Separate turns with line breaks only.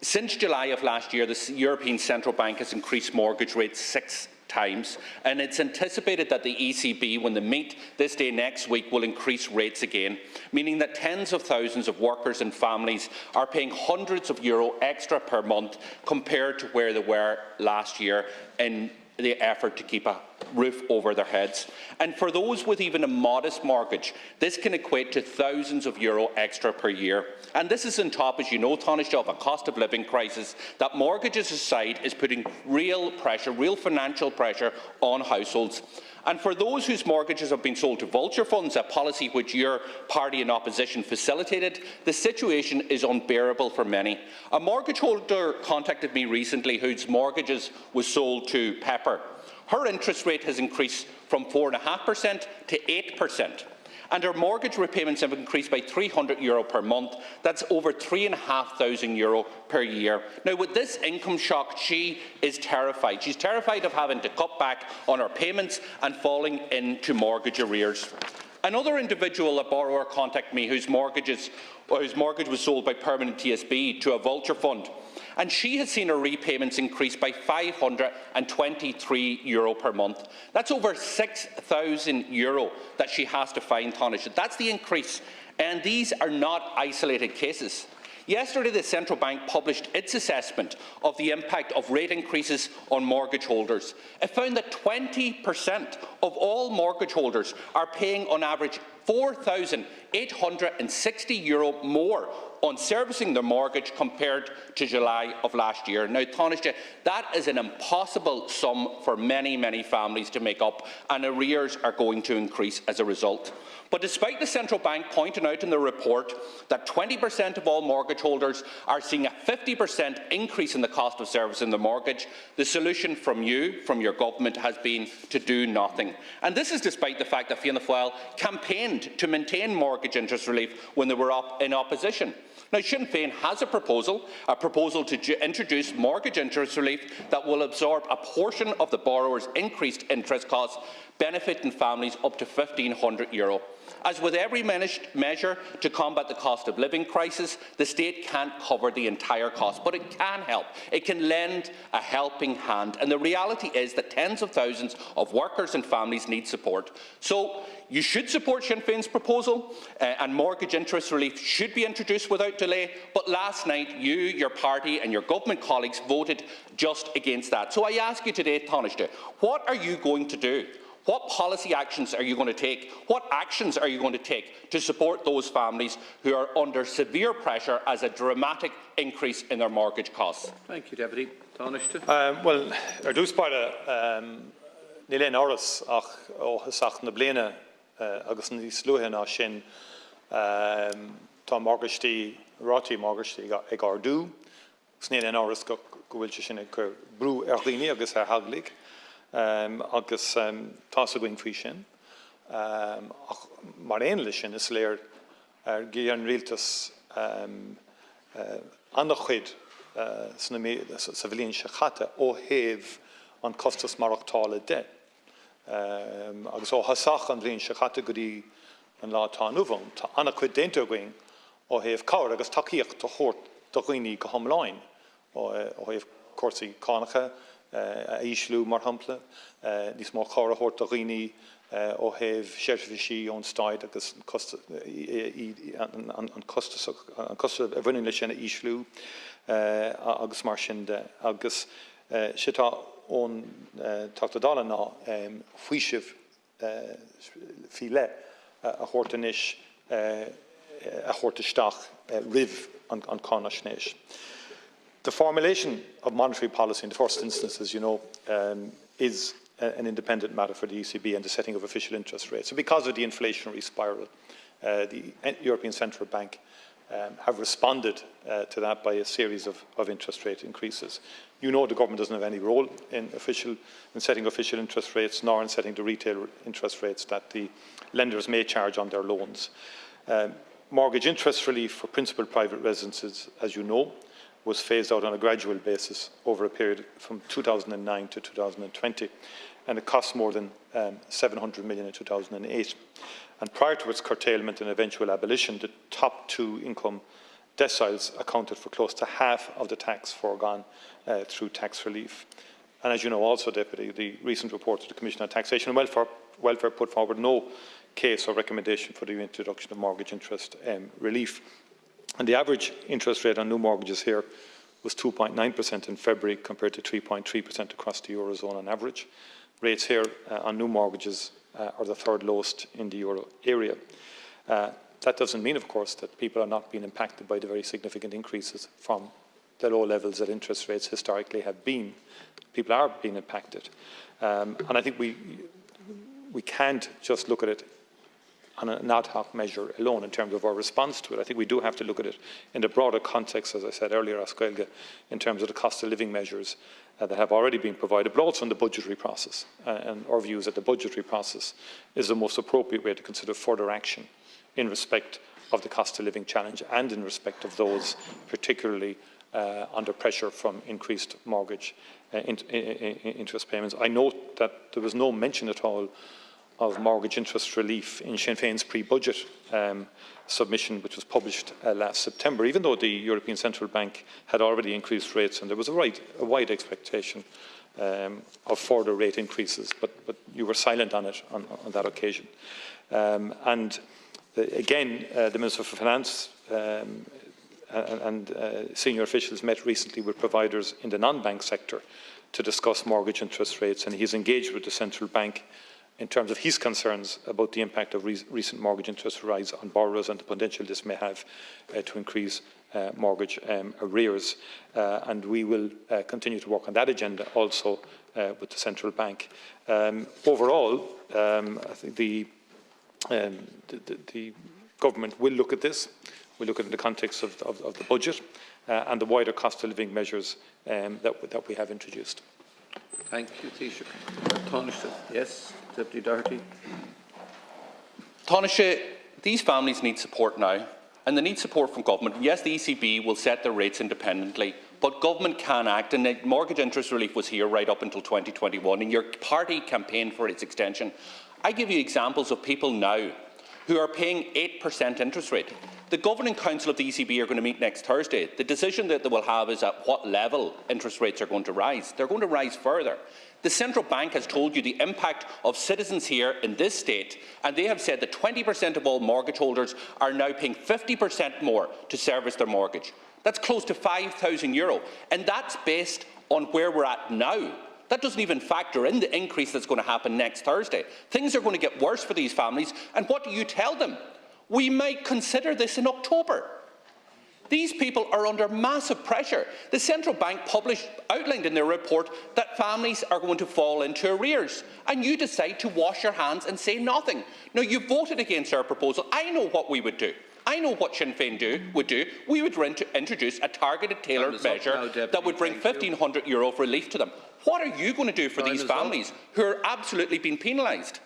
Since July of last year, the European Central Bank has increased mortgage rates 6 times, and it's anticipated that the ECB, when they meet this day next week, will increase rates again, meaning that tens of thousands of workers and families are paying hundreds of euro extra per month compared to where they were last year in the effort to keep a roof over their heads. And for those with even a modest mortgage, this can equate to thousands of euro extra per year. And this is on top, as you know, Tánaiste, of a cost of living crisis that, mortgages aside, is putting real pressure, real financial pressure on households. And for those whose mortgages have been sold to vulture funds, a policy which your party in opposition facilitated, the situation is unbearable for many. A mortgage holder contacted me recently whose mortgages was sold to Pepper. Her interest rate has increased from 4.5% to 8%. And her mortgage repayments have increased by €300 per month. That's over €3,500 per year. Now, with this income shock, she is terrified. She's terrified of having to cut back on her payments and falling into mortgage arrears. Another individual, a borrower, contacted me whose mortgage was sold by Permanent TSB to a vulture fund. And she has seen her repayments increase by €523 per month. That's over €6,000 that she has to find, Tánaiste. That's the increase, and these are not isolated cases. Yesterday, the Central Bank published its assessment of the impact of rate increases on mortgage holders. It found that 20% of all mortgage holders are paying on average €4,860 more on servicing their mortgage compared to July of last year. Now, Tánaiste, that is an impossible sum for many, many families to make up, and arrears are going to increase as a result. But despite the Central Bank pointing out in the report that 20% of all mortgage holders are seeing a 50% increase in the cost of servicing their mortgage, the solution from your government, has been to do nothing. And this is despite the fact that Fianna Fáil campaigned to maintain mortgage interest relief when they were in opposition. Now, Sinn Féin has a proposal to introduce mortgage interest relief that will absorb a portion of the borrower's increased interest costs, benefiting families up to €1,500. As with every measure to combat the cost of living crisis, the state can't cover the entire cost, but it can help. It can lend a helping hand, and the reality is that tens of thousands of workers and families need support. So you should support Sinn Féin's proposal, and mortgage interest relief should be introduced without delay, but last night you, your party and your government colleagues voted just against that. So I ask you today, Tánaiste, what are you going to do? What policy actions are you going to take? What actions are you going to take to support those families who are under severe pressure as a dramatic increase in their mortgage costs?
Thank you, Deputy. Tánaiste.
Well, dús baile níl áras ach ó hasach na bliana agus níos luithe ná sin tá mortgagetí rátaí mortgagetí ag ardú sníl áras go bhfuil sin ag brú ar dhaoine agus ar haglaigh. Agus tá a going faoi sin. Ach mar aon lei sin is léir ar gcéan rialtas annach chuid sa bhilíonn se chaite ó thaobh an costas marachtála de. Agus ó hasach an bhilíonn se chaite go dtí an lá tá nuam, tá annach chuid déanta going ó thaobh cabhar agus takeíocht do chót do dhaoine go hiomláin ó thaobh cuasaí cánacha a íslú mar hampla, níos má chara hort a dhaoine ó thaobh seirbhísí ón staid agus an costa a bhaineann lei sin a íslú agus mar sin de. Agus sé tá ón tagtadála ná faoisimh fí le a chóirtanis a chóirtaisteach ribh an cánaisnéis. The formulation of monetary policy in the first instance, as you know, is an independent matter for the ECB and the setting of official interest rates. So because of the inflationary spiral, the European Central Bank have responded to that by a series of interest rate increases. You know the government doesn't have any role in setting official interest rates, nor in setting the retail interest rates that the lenders may charge on their loans. Mortgage interest relief for principal private residences, as you know, was phased out on a gradual basis over a period from 2009 to 2020, and it cost more than 700 million in 2008. And prior to its curtailment and eventual abolition, the top two income deciles accounted for close to half of the tax foregone through tax relief. And as you know also, Deputy, the recent report of the Commission on Taxation and Welfare put forward no case or recommendation for the introduction of mortgage interest relief. And the average interest rate on new mortgages here was 2.9% in February compared to 3.3% across the Eurozone on average. Rates here on new mortgages are the third lowest in the Euro area. That doesn't mean, of course, that people are not being impacted by the very significant increases from the low levels that interest rates historically have been. People are being impacted. And I think we can't just look at it on an ad hoc measure alone in terms of our response to it. I think we do have to look at it in the broader context, as I said earlier, Oscailga, in terms of the cost of living measures that have already been provided, but also in the budgetary process. And our view is that the budgetary process is the most appropriate way to consider further action in respect of the cost of living challenge and in respect of those particularly under pressure from increased mortgage interest payments. I note that there was no mention at all of mortgage interest relief in Sinn Féin's pre-budget submission, which was published last September, even though the European Central Bank had already increased rates and there was a wide expectation of further rate increases, but you were silent on it on that occasion. Again, the Minister for Finance and senior officials met recently with providers in the non-bank sector to discuss mortgage interest rates, and he's engaged with the Central Bank in terms of his concerns about the impact of recent mortgage interest rise on borrowers and the potential this may have to increase mortgage arrears. And we will continue to work on that agenda also with the Central Bank. Overall, I think the government will look at this. We look at it in the context of the budget and the wider cost of living measures that we have introduced.
Thank you, Taoiseach. Tánaiste. Yes, Deputy Doherty.
Tánaiste, these families need support now, and they need support from government. Yes, the ECB will set their rates independently, but government can act, and the mortgage interest relief was here right up until 2021, and your party campaigned for its extension. I give you examples of people now who are paying 8% interest rate. The Governing Council of the ECB are going to meet next Thursday. The decision that they will have is at what level interest rates are going to rise. They're going to rise further. The Central Bank has told you the impact of citizens here in this state, and they have said that 20% of all mortgage holders are now paying 50% more to service their mortgage. That's close to €5,000, and that's based on where we're at now. That doesn't even factor in the increase that's going to happen next Thursday. Things are going to get worse for these families, and what do you tell them? We might consider this in October. These people are under massive pressure. The Central Bank outlined in their report that families are going to fall into arrears, and you decide to wash your hands and say nothing. Now, you voted against our proposal. I know what we would do. I know what Sinn Féin would do. We would introduce a targeted, tailored measure that would bring €1,500 of relief to them. What are you going to do for these families who are absolutely being penalised?